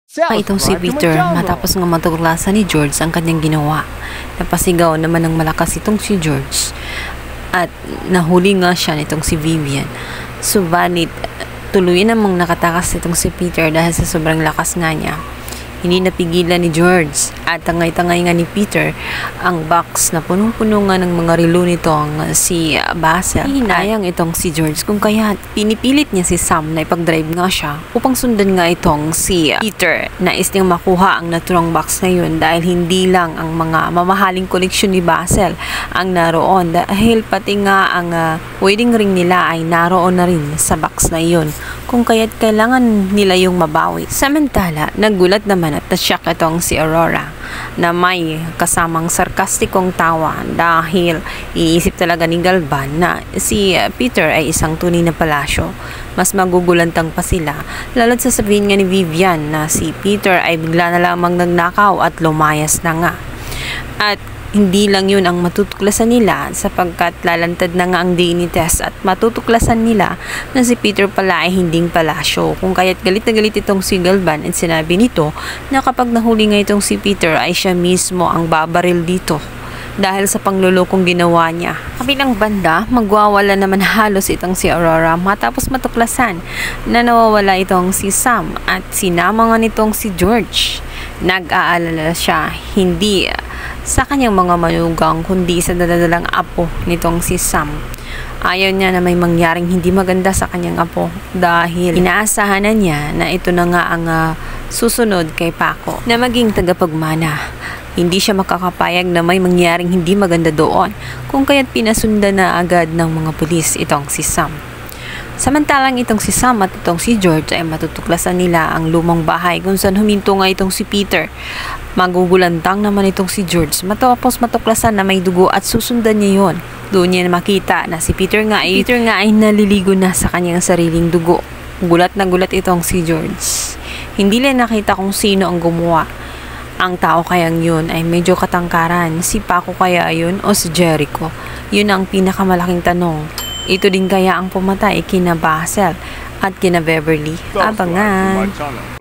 Itong si Peter matapos nga matuklasan ni George ang kanyang ginawa. Napasigaw naman ng malakas itong si George at nahuli nga siya nitong si Vivian. Subalit tuluyan namang nakatakas itong si Peter dahil sa sobrang lakas nga niya. Hindi napigilan ni George at tangay-tangay nga ni Peter ang box na punong-puno nga ng mga relo nitong si Basil. Hinayang itong si George kung kaya pinipilit niya si Sam na ipag-drive nga siya upang sundan nga itong si Peter. Nais niyang makuha ang naturang box na yun dahil hindi lang ang mga mamahaling koleksyon ni Basil ang naroon dahil pati nga ang wedding ring nila ay naroon na rin sa box na yun kung kaya't kailangan nila yung mabawi. Samantala, nagulat naman at nasyak itong si Aurora na may kasamang sarkastikong tawa dahil iisip talaga ni Galvan na si Peter ay isang tunay na palasyo. Mas magugulantang pa sila lalo't sasabihin nga ni Vivian na si Peter ay bigla na lamang nagnakaw at lumayas na nga. At hindi lang yun ang matutuklasan nila sapagkat lalantad na nga ang DNA test at matutuklasan nila na si Peter pala ay hinding palasyo kung kaya't galit na galit itong si Galvan at sinabi nito na kapag nahuli nga itong si Peter ay siya mismo ang babaril dito dahil sa panglulokong ginawa niya. Kabilang banda, magwawala naman halos itong si Aurora matapos matuklasan na nawawala itong si Sam at sinama nga nitong si George. Nag-aalala siya hindi sa kanyang mga manugang kundi sa daladalang apo nitong si Sam. Ayaw niya na may mangyaring hindi maganda sa kanyang apo dahil inaasahan na niya na ito na nga ang susunod kay Paco na maging tagapagmana. Hindi siya makakapayag na may mangyaring hindi maganda doon kung kaya't pinasundan na agad ng mga pulis itong si Sam. Samantalang itong si Sam at itong si George ay matutuklasan nila ang lumang bahay kung saan huminto nga itong si Peter. Magugulantang naman itong si George matapos matuklasan na may dugo at susundan niya yon. Doon niya makita na si Peter nga ay naliligo na sa kanyang sariling dugo. Gulat na gulat itong si George. Hindi lang nakita kung sino ang gumawa. Ang tao kayang yun ay medyo katangkaran. Si Paco kaya yun o si Jericho? Yun ang pinakamalaking tanong. Ito din kaya ang pumatay kina Basil at kina Beverly? Abangan!